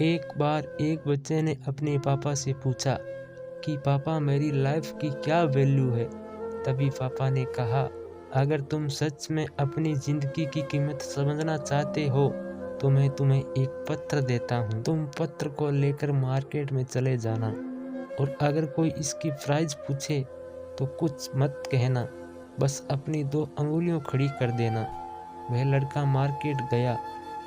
एक बार एक बच्चे ने अपने पापा से पूछा कि पापा मेरी लाइफ की क्या वैल्यू है। तभी पापा ने कहा, अगर तुम सच में अपनी ज़िंदगी की कीमत समझना चाहते हो तो मैं तुम्हें एक पत्र देता हूँ। तुम पत्र को लेकर मार्केट में चले जाना और अगर कोई इसकी प्राइस पूछे तो कुछ मत कहना, बस अपनी 2 अंगुलियों खड़ी कर देना। वह लड़का मार्केट गया।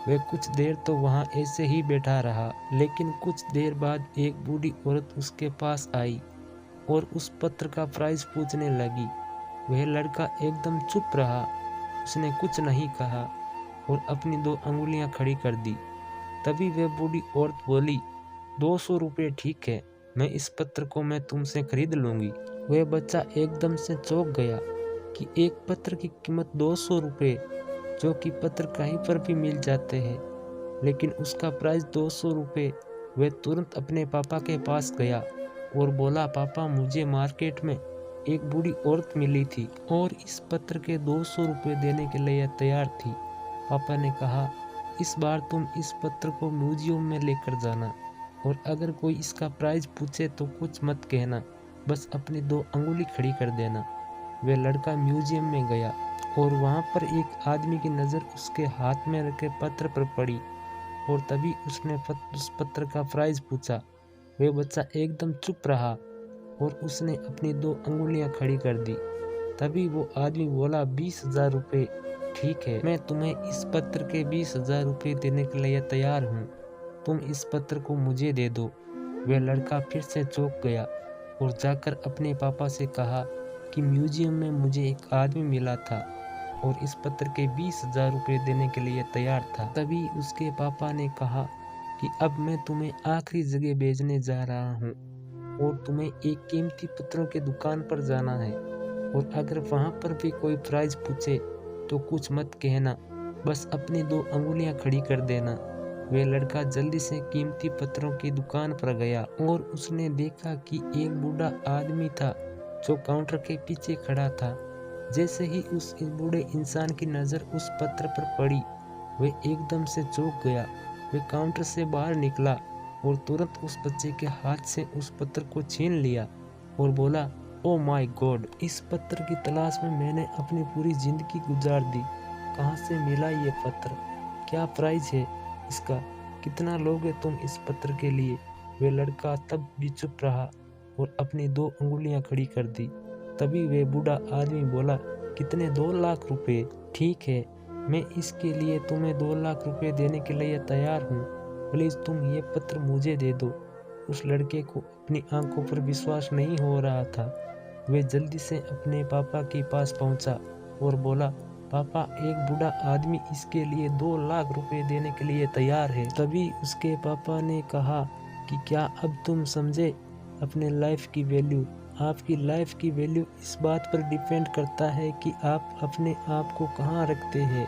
वह कुछ देर तो वहाँ ऐसे ही बैठा रहा, लेकिन कुछ देर बाद एक बूढ़ी औरत उसके पास आई और उस पत्र का प्राइस पूछने लगी। वह लड़का एकदम चुप रहा, उसने कुछ नहीं कहा और अपनी 2 अंगुलियां खड़ी कर दी। तभी वह बूढ़ी औरत बोली, 200 रुपये ठीक है, मैं इस पत्र को मैं तुमसे खरीद लूँगी। वह बच्चा एकदम से चौंक गया कि एक पत्र की कीमत 200 रुपये, जो कि पत्र कहीं पर भी मिल जाते हैं, लेकिन उसका प्राइस 200 रुपये। वह तुरंत अपने पापा के पास गया और बोला, पापा मुझे मार्केट में एक बूढ़ी औरत मिली थी और इस पत्र के 200 रुपये देने के लिए तैयार थी। पापा ने कहा, इस बार तुम इस पत्र को म्यूजियम में लेकर जाना और अगर कोई इसका प्राइस पूछे तो कुछ मत कहना, बस अपनी 2 अंगुली खड़ी कर देना। वह लड़का म्यूजियम में गया और वहाँ पर एक आदमी की नज़र उसके हाथ में रखे पत्र पर पड़ी और तभी उसने उस पत्र का प्राइस पूछा। वह बच्चा एकदम चुप रहा और उसने अपनी 2 अंगुलियां खड़ी कर दी। तभी वो आदमी बोला, 20,000 रुपये ठीक है, मैं तुम्हें इस पत्र के 20,000 रुपये देने के लिए तैयार हूँ, तुम इस पत्र को मुझे दे दो। वह लड़का फिर से चौंक गया और जाकर अपने पापा से कहा कि म्यूजियम में मुझे एक आदमी मिला था और इस पत्र के 20,000 रुपये देने के लिए तैयार था। तभी उसके पापा ने कहा कि अब मैं तुम्हें आखिरी जगह भेजने जा रहा हूँ और तुम्हें एक कीमती पत्रों की दुकान पर जाना है और अगर वहाँ पर भी कोई प्राइस पूछे तो कुछ मत कहना, बस अपनी 2 अंगुलियां खड़ी कर देना। वह लड़का जल्दी से कीमती पत्रों की दुकान पर गया और उसने देखा कि एक बूढ़ा आदमी था जो काउंटर के पीछे खड़ा था। जैसे ही उस बूढ़े इंसान की नज़र उस पत्र पर पड़ी, वह एकदम से चौंक गया। वह काउंटर से बाहर निकला और तुरंत उस बच्चे के हाथ से उस पत्र को छीन लिया और बोला, ओ माय गॉड, इस पत्र की तलाश में मैंने अपनी पूरी जिंदगी गुजार दी। कहाँ से मिला ये पत्र? क्या प्राइस है इसका? कितना लोगे तुम इस पत्र के लिए? वह लड़का तब भी चुप रहा और अपनी 2 अंगुलियां खड़ी कर दी। तभी वह बूढ़ा आदमी बोला, कितने? 2 लाख रुपए ठीक है, मैं इसके लिए तुम्हें 2 लाख रुपए देने के लिए तैयार हूँ, प्लीज़ तुम ये पत्र मुझे दे दो। उस लड़के को अपनी आंखों पर विश्वास नहीं हो रहा था। वह जल्दी से अपने पापा के पास पहुंचा और बोला, पापा एक बूढ़ा आदमी इसके लिए 2 लाख रुपए देने के लिए तैयार है। तभी उसके पापा ने कहा कि क्या अब तुम समझे अपने लाइफ की वैल्यू? आपकी लाइफ की वैल्यू इस बात पर डिपेंड करता है कि आप अपने आप को कहाँ रखते हैं।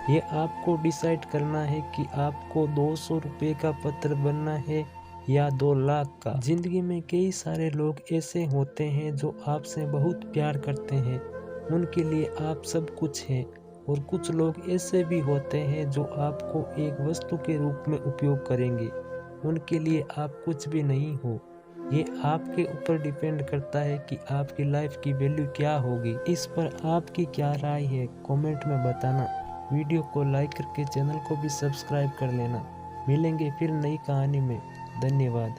ये आपको डिसाइड करना है कि आपको 200 रुपये का पत्र बनना है या 2 लाख का। जिंदगी में कई सारे लोग ऐसे होते हैं जो आपसे बहुत प्यार करते हैं, उनके लिए आप सब कुछ हैं, और कुछ लोग ऐसे भी होते हैं जो आपको एक वस्तु के रूप में उपयोग करेंगे, उनके लिए आप कुछ भी नहीं हो। ये आपके ऊपर डिपेंड करता है कि आपकी लाइफ की वैल्यू क्या होगी। इस पर आपकी क्या राय है कमेंट में बताना। वीडियो को लाइक करके चैनल को भी सब्सक्राइब कर लेना। मिलेंगे फिर नई कहानी में। धन्यवाद।